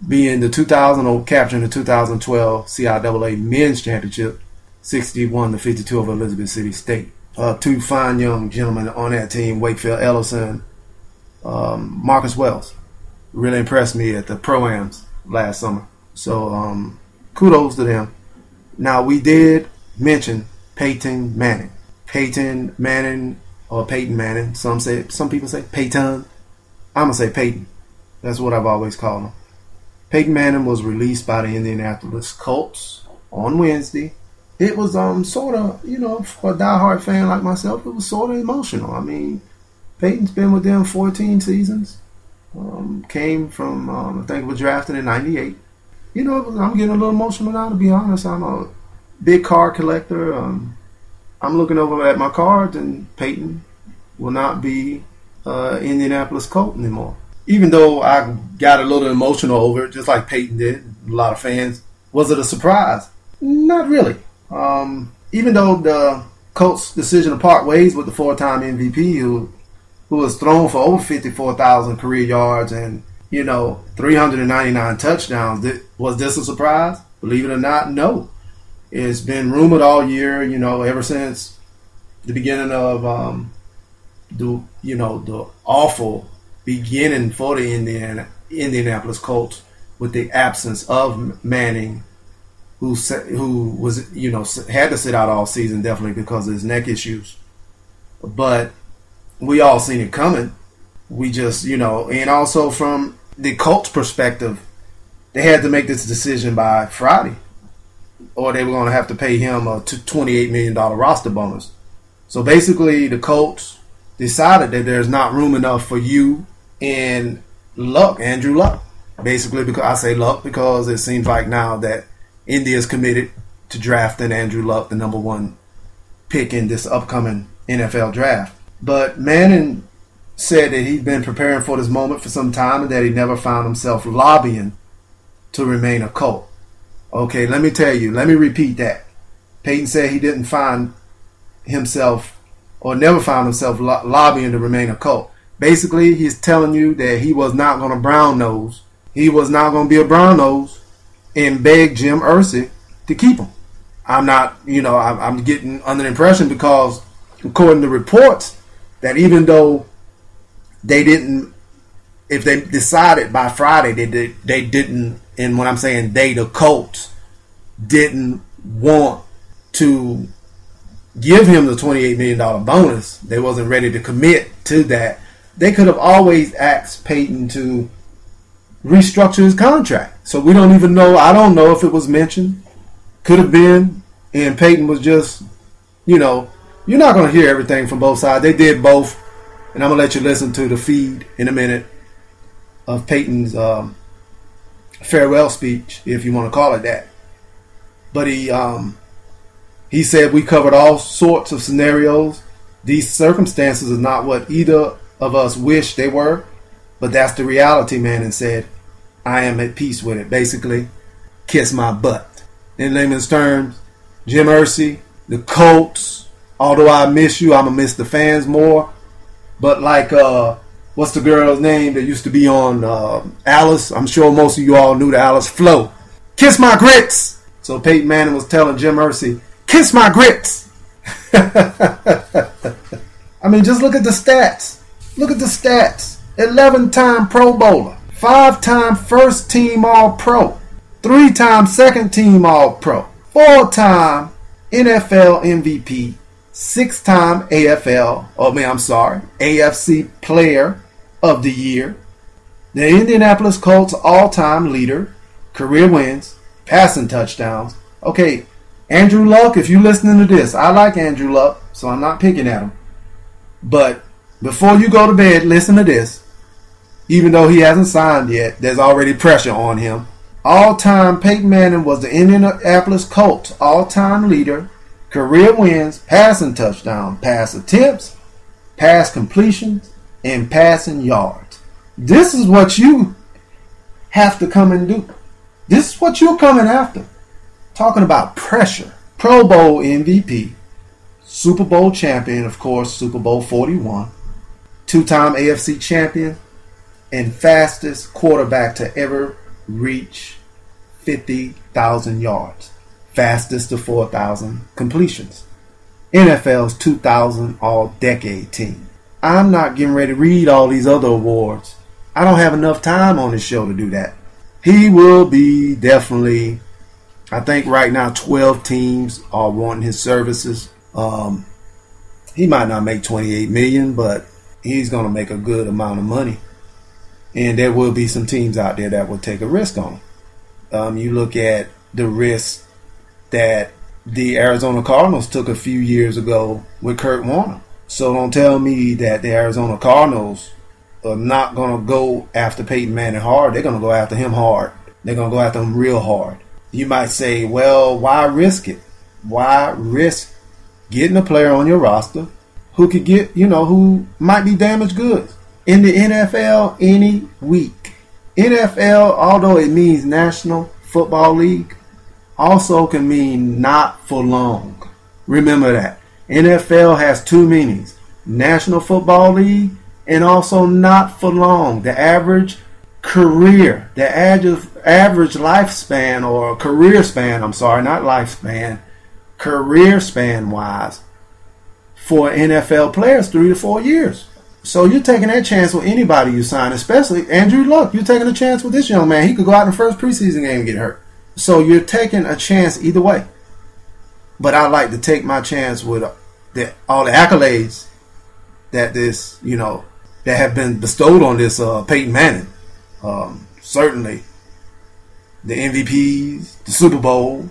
being the 2000 capturing the 2012 CIAA Men's Championship, 61-52 over Elizabeth City State. Two fine young gentlemen on that team, Wakefield Ellison, Marcus Wells, really impressed me at the Pro-Ams last summer. So kudos to them. Now, we did mention Peyton Manning. Peyton Manning or Peyton Manning. Some people say Peyton. I'm going to say Peyton. That's what I've always called him. Peyton Manning was released by the Indianapolis Colts on Wednesday. It was sort of, for a diehard fan like myself, it was sort of emotional. I mean, Peyton's been with them 14 seasons. Came from, I think was drafted in 98. I'm getting a little emotional now, to be honest. I'm a big card collector. I'm looking over at my cards, and Peyton will not be Indianapolis Colt anymore. Even though I got a little emotional over it, just like Peyton did, a lot of fans. Was it a surprise? Not really. Even though the Colts' decision to part ways with the four-time MVP, who was thrown for over 54,000 career yards and 399 touchdowns, was this a surprise? Believe it or not, no. It's been rumored all year, ever since the beginning of the awful beginning for the Indianapolis Colts with the absence of Manning, who was had to sit out all season, definitely because of his neck issues. But we all seen it coming. We just and also from the Colts' perspective, they had to make this decision by Friday, or they were going to have to pay him a $28 million roster bonus. So basically, the Colts decided that there's not room enough for you and Andrew Luck. Basically, because I say Luck because it seems like now that Indy is committed to drafting Andrew Luck, the number one pick in this upcoming NFL draft. But Manning said that he'd been preparing for this moment for some time and that he never found himself lobbying to remain a Colt. Okay, let me repeat that. Peyton said he didn't find himself or never found himself lobbying to remain a Colt. Basically, he's telling you that he was not going to brown nose. He was not going to be a brown nose and beg Jim Irsay to keep him. I'm not, I'm getting under the impression because according to reports that even though they didn't, if they decided by Friday they didn't, and when I'm saying they, the Colts, didn't want to give him the $28 million bonus, they wasn't ready to commit to that. They could have always asked Peyton to restructure his contract. So we don't even know. I don't know if it was mentioned. Could have been. And Peyton was just, you're not going to hear everything from both sides. They did both. And I'm going to let you listen to the feed in a minute of Peyton's farewell speech, if you want to call it that. But he said we covered all sorts of scenarios. These circumstances are not what either of us wish they were, but that's the reality, man, and said, I am at peace with it. Basically, kiss my butt. In layman's terms, Jim Irsay, the Colts, although I miss you, I'm going to miss the fans more. But like, what's the girl's name that used to be on Alice? I'm sure most of you all knew the Alice Flo. Kiss my grits! So Peyton Manning was telling Jim Irsay, kiss my grits! I mean, just look at the stats. Look at the stats. 11-time Pro Bowler. 5-time first team All-Pro. 3-time second team All-Pro. 4-time NFL MVP. 6-time AFC Player of the Year. The Indianapolis Colts all-time leader. Career wins. Passing touchdowns. Okay, Andrew Luck, if you're listening to this, I like Andrew Luck, so I'm not picking at him. But before you go to bed, listen to this. Even though he hasn't signed yet, there's already pressure on him. All-time, Peyton Manning was the Indianapolis Colts all-time leader. Career wins, passing touchdown, pass attempts, pass completions, and passing yards. This is what you have to come and do. This is what you're coming after. Talking about pressure. Pro Bowl MVP. Super Bowl champion, of course, Super Bowl 41. 2-time AFC champion. And fastest quarterback to ever reach 50,000 yards. Fastest to 4,000 completions. NFL's 2,000 all-decade team. I'm not getting ready to read all these other awards. I don't have enough time on this show to do that. He will be definitely, I think right now 12 teams are wanting his services. He might not make $28 million, but he's going to make a good amount of money. And there will be some teams out there that will take a risk on him. You look at the risk that the Arizona Cardinals took a few years ago with Kurt Warner. So don't tell me that the Arizona Cardinals are not going to go after Peyton Manning hard. They're going to go after him hard. They're going to go after him real hard. You might say, well, why risk it? Why risk getting a player on your roster who could get, who might be damaged goods? In the NFL, any week. NFL, although it means National Football League, also can mean not for long. Remember that. NFL has two meanings. National Football League and also not for long. The average career, the average lifespan or career span, not lifespan, career span wise for NFL players 3 to 4 years. So you're taking that chance with anybody you sign, especially Andrew Luck. You're taking a chance with this young man. He could go out in the first preseason game and get hurt. So you're taking a chance either way. But I like to take my chance with all the accolades that that have been bestowed on this Peyton Manning. Certainly the MVPs, the Super Bowl,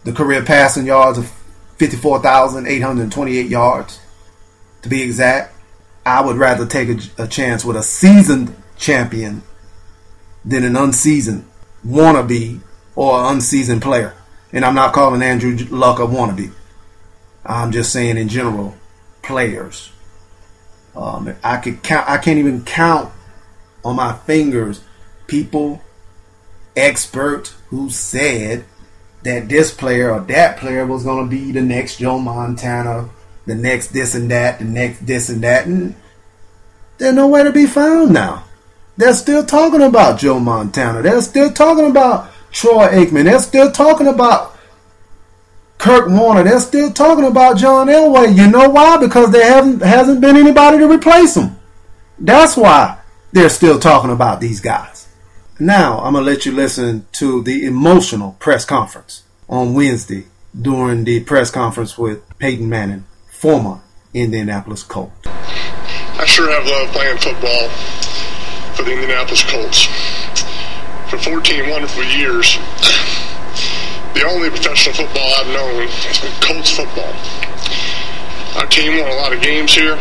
the career passing yards of 54,828 yards, to be exact. I would rather take a chance with a seasoned champion than an unseasoned wannabe or an unseasoned player. And I'm not calling Andrew Luck a wannabe. I'm just saying in general, players. I can't even count on my fingers people, experts who said that this player or that player was going to be the next Joe Montana, the next this and that, the next this and that, and they're nowhere to be found now. They're still talking about Joe Montana. They're still talking about Troy Aikman. They're still talking about Kurt Warner. They're still talking about John Elway. You know why? Because there hasn't been anybody to replace them. That's why they're still talking about these guys. Now, I'm going to let you listen to the emotional press conference on Wednesday during the press conference with Peyton Manning, former Indianapolis Colt. I sure have loved playing football for the Indianapolis Colts. For 14 wonderful years, the only professional football I've known has been Colts football. Our team won a lot of games here.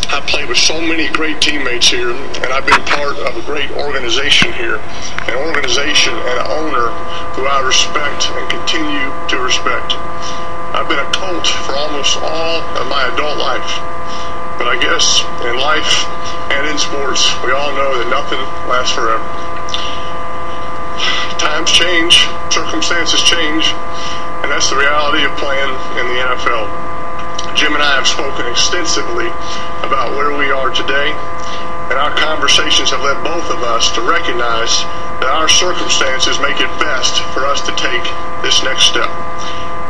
I played with so many great teammates here, and I've been part of a great organization here, an organization and an owner who I respect and continue to respect. I've been a Colt for almost all of my adult life, but I guess in life and in sports, we all know that nothing lasts forever. Times change, circumstances change, and that's the reality of playing in the NFL. Jim and I have spoken extensively about where we are today, and our conversations have led both of us to recognize that our circumstances make it best for us to take this next step.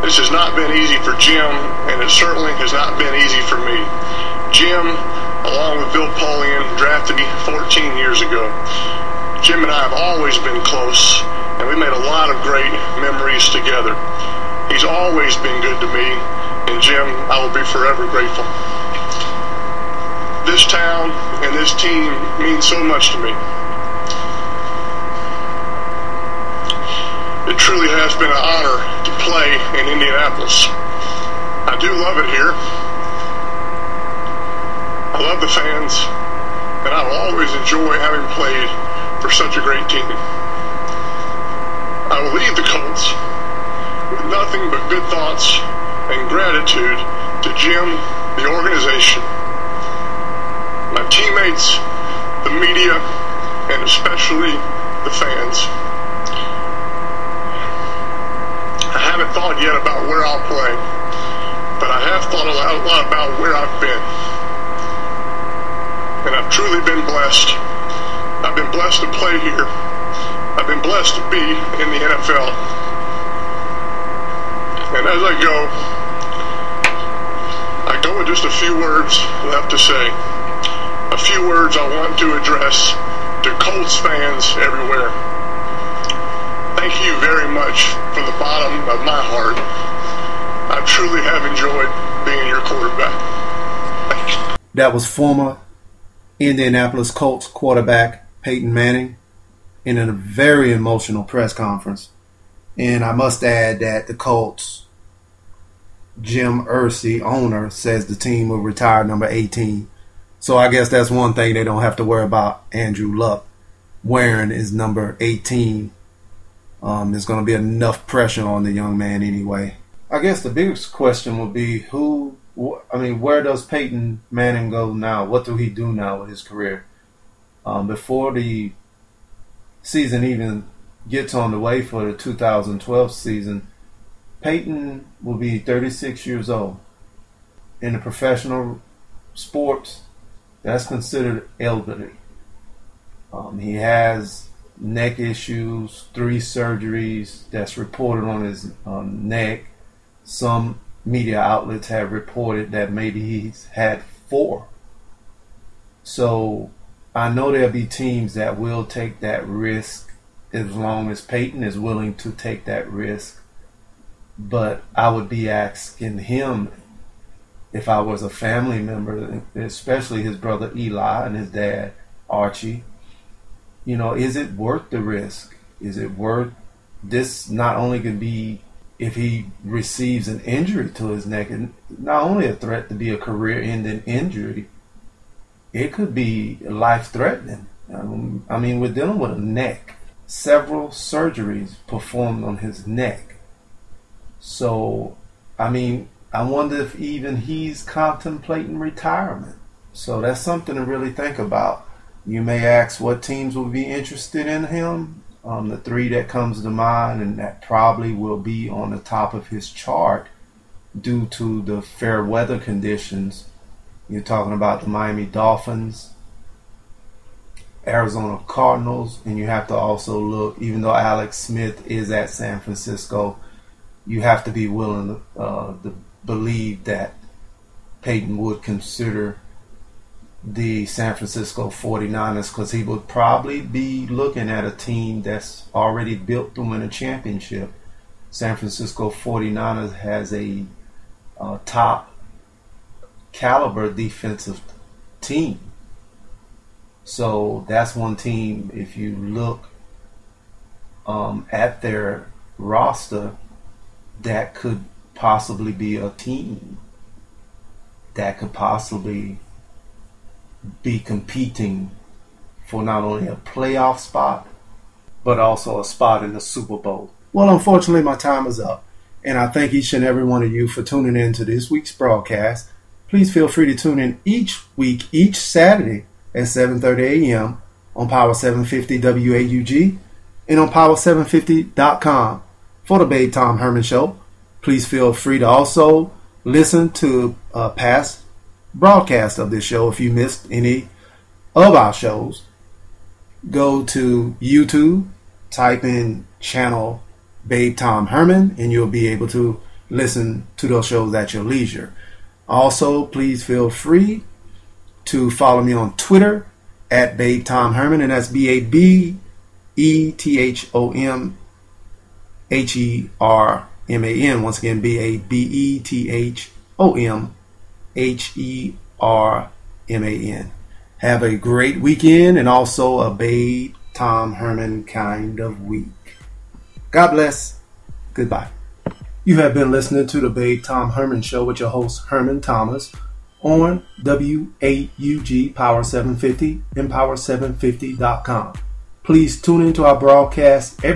This has not been easy for Jim, and it certainly has not been easy for me. Jim, along with Bill Polian, drafted me 14 years ago. Jim and I have always been close, and we made a lot of great memories together. He's always been good to me, and Jim, I will be forever grateful. This town and this team mean so much to me. It truly has been an honor to play in Indianapolis. I do love it here. I love the fans, and I will always enjoy having played for such a great team. I will leave the Colts with nothing but good thoughts and gratitude to Jim, the organization, my teammates, the media, and especially the fans. I haven't thought yet about where I'll play, but I have thought a lot about where I've been. And I've truly been blessed. I've been blessed to play here. I've I've been blessed to be in the NFL. And as I go with just a few words left to say. A few words I want to address to Colts fans everywhere. Thank you very much from the bottom of my heart. I truly have enjoyed being your quarterback. Thank you. That was former Indianapolis Colts quarterback Peyton Manning in a very emotional press conference. And I must add that the Colts, Jim Irsay, owner, says the team will retire number 18. So I guess that's one thing they don't have to worry about Andrew Luck wearing is number 18. There's going to be enough pressure on the young man anyway. I guess the biggest question will be where does Peyton Manning go now? What do he do now with his career? Before the season even gets on the way for the 2012 season, Peyton will be 36 years old. In the professional sports, that's considered elderly. He has neck issues, 3 surgeries that's reported on his neck. Some media outlets have reported that maybe he's had 4. So I know there'll be teams that will take that risk as long as Peyton is willing to take that risk. But I would be asking him, if I was a family member, especially his brother Eli and his dad Archie, is it worth the risk? Is it worth this? Not only could be if he receives an injury to his neck, and not only a threat to be a career-ending injury, it could be life-threatening. We're dealing with a neck. Several surgeries performed on his neck. So, I wonder if even he's contemplating retirement. So that's something to really think about. You may ask what teams will be interested in him. The 3 that comes to mind, and that probably will be on the top of his chart due to the fair weather conditions. You're talking about the Miami Dolphins, Arizona Cardinals, and you have to also look, even though Alex Smith is at San Francisco, you have to be willing to believe that Peyton would consider the San Francisco 49ers, because he would probably be looking at a team that's already built to win a championship. San Francisco 49ers has a top caliber defensive team. So that's one team, if you look at their roster, that could possibly be a team that could possibly be competing for not only a playoff spot, but also a spot in the Super Bowl. Well, unfortunately, my time is up, and I thank each and every one of you for tuning in to this week's broadcast. Please feel free to tune in each week, each Saturday at 7:30 a.m. on Power 750 WAUG and on Power750.com for the Babethomherman Show. Please feel free to also listen to past broadcasts of this show. If you missed any of our shows, go to YouTube, type in channel Babethomherman, and you'll be able to listen to those shows at your leisure. Also, please feel free to follow me on Twitter at Babethomherman, and that's BABETHOMHERMAN. Once again, BABETHOMHERMAN. Have a great weekend and also a Babe Tom Herman kind of week. God bless. Goodbye. You have been listening to the Babethomherman Show with your host Herman Thomas on WAUG Power 750 and Power750.com. Please tune into our broadcast every